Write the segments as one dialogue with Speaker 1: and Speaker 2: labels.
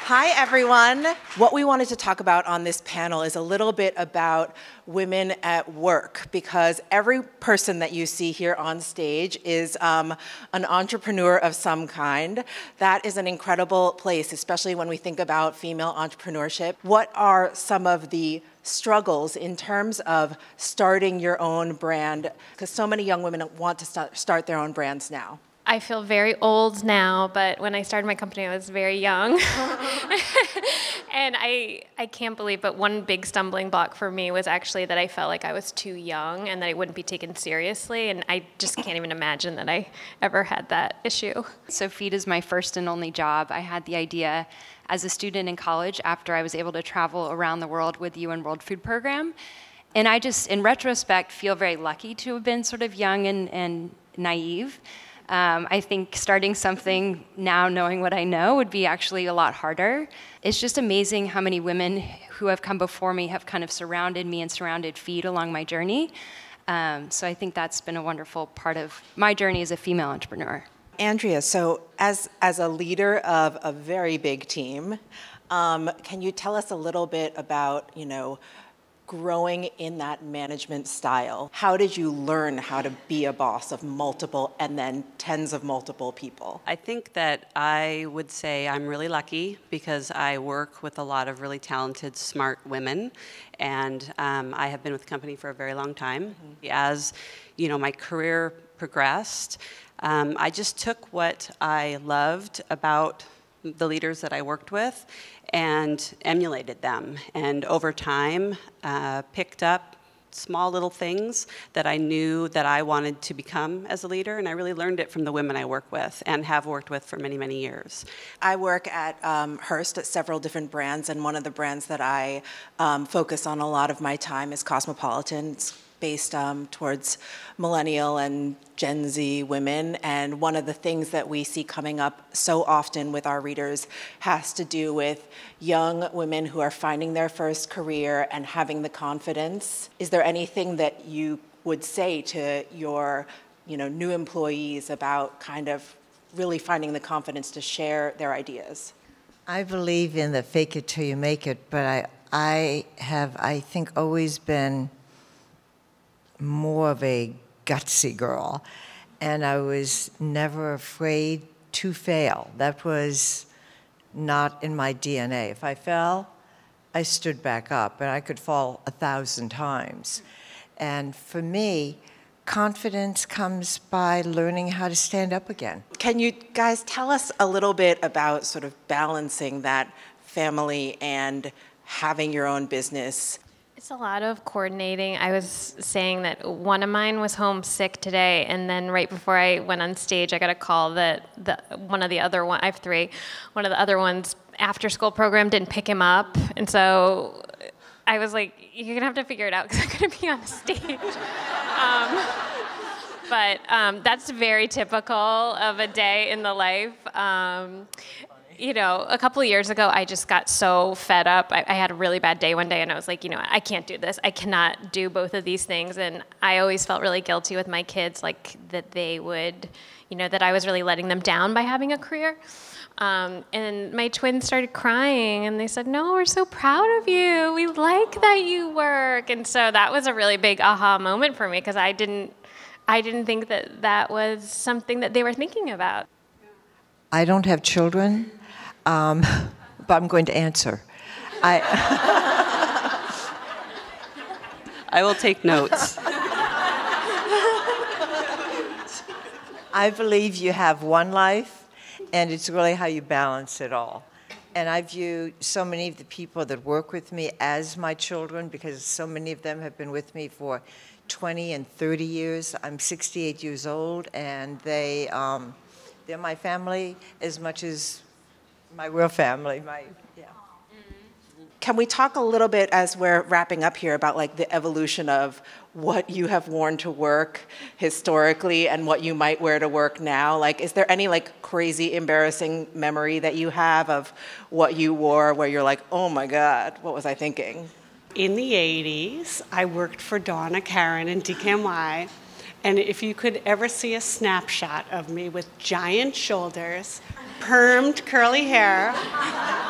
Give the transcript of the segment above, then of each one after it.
Speaker 1: Hi, everyone. What we wanted to talk about on this panel is a little bit about women at work, because every person that you see here on stage is an entrepreneur of some kind. That is an incredible place, especially when we think about female entrepreneurship. What are some of the struggles in terms of starting your own brand? Because so many young women want to start their own brands now.
Speaker 2: I feel very old now, but when I started my company, I was very young. And I can't believe, but one big stumbling block for me was actually that I felt like I was too young and that I wouldn't be taken seriously, and I just can't even imagine that I ever had that issue.
Speaker 3: So feed is my first and only job. I had the idea as a student in college after I was able to travel around the world with the UN World Food Program. And I just, in retrospect, feel very lucky to have been sort of young and naive. I think starting something now, knowing what I know, would be actually a lot harder. It's just amazing how many women who have come before me have kind of surrounded me and surrounded Feed along my journey. So I think that's been a wonderful part of my journey as a female entrepreneur.
Speaker 1: Andrea, so as a leader of a very big team, can you tell us a little bit about, growing in that management style? How did you learn how to be a boss of multiple and then tens of multiple people?
Speaker 4: I think that I would say I'm really lucky because I work with a lot of really talented, smart women, and I have been with the company for a very long time. Mm-hmm. As my career progressed, I just took what I loved about the leaders that I worked with and emulated them, and over time picked up small little things that I knew that I wanted to become as a leader, and I really learned it from the women I work with and have worked with for many, many years.
Speaker 1: I work at Hearst at several different brands, and one of the brands that I focus on a lot of my time is Cosmopolitan. It's based towards millennial and Gen Z women, and one of the things that we see coming up so often with our readers has to do with young women who are finding their first career and having the confidence. Is there anything that you would say to your new employees about kind of really finding the confidence to share their ideas?
Speaker 5: I believe in the fake it till you make it, but I have, I think, always been more of a gutsy girl, and I was never afraid to fail. That was not in my DNA. If I fell, I stood back up, and I could fall 1,000 times. And for me, confidence comes by learning how to stand up again.
Speaker 1: Can you guys tell us a little bit about sort of balancing that family and having your own business?
Speaker 2: It's a lot of coordinating. I was saying that one of mine was home sick today, and then right before I went on stage, I got a call that one of the other one, I have three, one of the other ones after school program didn't pick him up, and so I was like, you're gonna have to figure it out because I'm gonna be on stage. But that's very typical of a day in the life. A couple of years ago, I just got so fed up. I had a really bad day one day, and I was like, I can't do this. I cannot do both of these things. And I always felt really guilty with my kids, like that they would, that I was really letting them down by having a career. And my twins started crying, and they said, no, we're so proud of you. We like that you work. And so that was a really big aha moment for me, because I didn't think that was something that they were thinking about.
Speaker 5: I don't have children. But I'm going to answer.
Speaker 4: I will take notes.
Speaker 5: I believe you have one life, and it's really how you balance it all. And I view so many of the people that work with me as my children, because so many of them have been with me for 20 and 30 years. I'm 68 years old, and they're my family as much as my real family.
Speaker 1: Can we talk a little bit, as we're wrapping up here, about like the evolution of what you have worn to work historically and what you might wear to work now? Like, is there any like crazy, embarrassing memory that you have of what you wore where you're like, oh my God, what was I thinking?
Speaker 6: In the 80s, I worked for Donna Karen and DKNY, And if you could ever see a snapshot of me with giant shoulders, permed curly hair,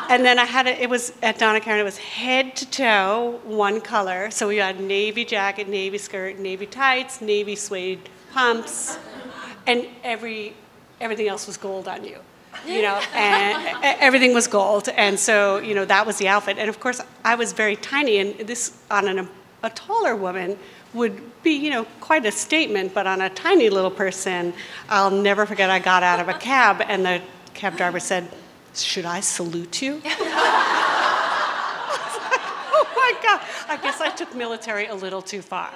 Speaker 6: and then it was at Donna Karan, it was head to toe, one color. So we had navy jacket, navy skirt, navy tights, navy suede pumps, and everything else was gold on you. And everything was gold. And so, that was the outfit. And of course, I was very tiny, and this on a taller woman would be, quite a statement, but on a tiny little person, I'll never forget I got out of a cab and the cab driver said, "Should I salute you?" Oh my God, I guess I took military a little too far.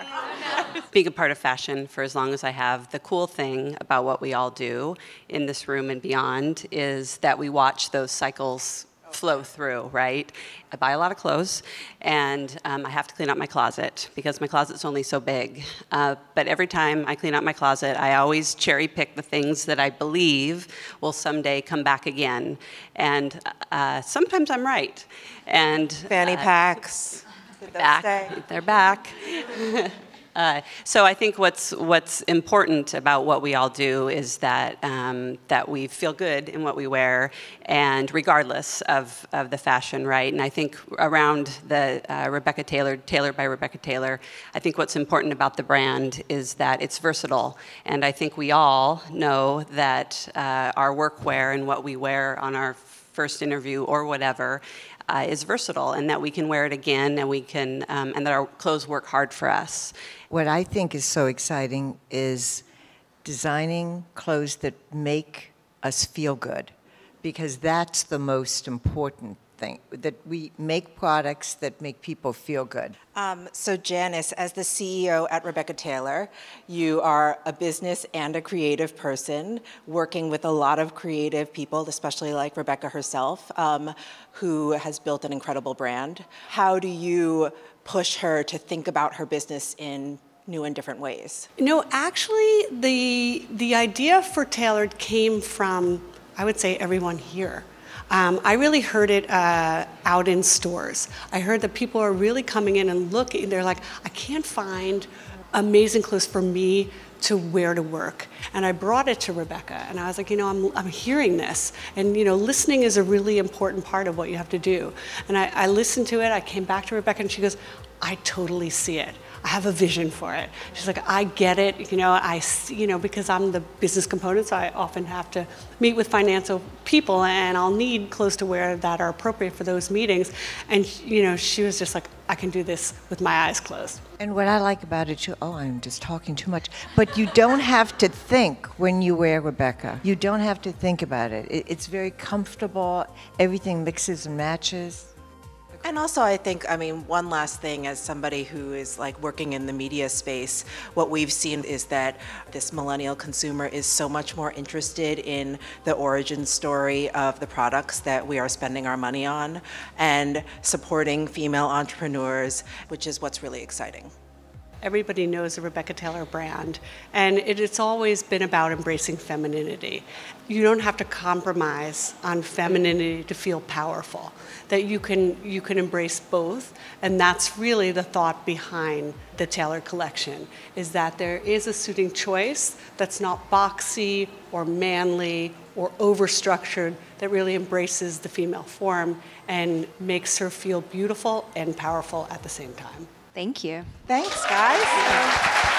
Speaker 4: Being a part of fashion for as long as I have, the cool thing about what we all do in this room and beyond is that we watch those cycles flow through, right? I buy a lot of clothes, and I have to clean out my closet because my closet's only so big. But every time I clean out my closet, I always cherry pick the things that I believe will someday come back again. And sometimes I'm right. And
Speaker 1: Fanny packs.
Speaker 4: They're back. So I think what's important about what we all do is that that we feel good in what we wear, and regardless of the fashion, right? And I think around the Rebecca Taylor, tailored by Rebecca Taylor, I think what's important about the brand is that it's versatile. And I think we all know that our workwear and what we wear on our first interview or whatever is versatile, and that we can wear it again, and we can, and that our clothes work hard for us.
Speaker 5: What I think is so exciting is designing clothes that make us feel good, because that's the most important thing, that we make products that make people feel good.
Speaker 1: So Janice, as the CEO at Rebecca Taylor, you are a business and a creative person working with a lot of creative people, especially like Rebecca herself, who has built an incredible brand. How do you push her to think about her business in new and different ways?
Speaker 6: Actually, the idea for Tailored came from, I would say, everyone here. I really heard it out in stores. I heard that people are really coming in and looking. They're like, I can't find amazing clothes for me to wear to work. And I brought it to Rebecca, and I was like, I'm hearing this. And, listening is a really important part of what you have to do. And I listened to it. I came back to Rebecca, and she goes, I totally see it. I have a vision for it. She's like, I get it, because I'm the business component, so I often have to meet with financial people, and I'll need clothes to wear that are appropriate for those meetings. And, she was just like, I can do this with my eyes closed.
Speaker 5: And what I like about it, I'm just talking too much, but you don't have to think when you wear Rebecca. You don't have to think about it. It's very comfortable. Everything mixes and matches.
Speaker 1: And also, I think, one last thing, as somebody who is like working in the media space, what we've seen is that this millennial consumer is so much more interested in the origin story of the products that we are spending our money on, and supporting female entrepreneurs, which is what's really exciting.
Speaker 6: Everybody knows the Rebecca Taylor brand, and it's always been about embracing femininity. You don't have to compromise on femininity to feel powerful, that you can embrace both, and that's really the thought behind the Taylor collection, is that there is a suiting choice that's not boxy or manly or overstructured, that really embraces the female form and makes her feel beautiful and powerful at the same time.
Speaker 3: Thank you.
Speaker 1: Thanks, guys.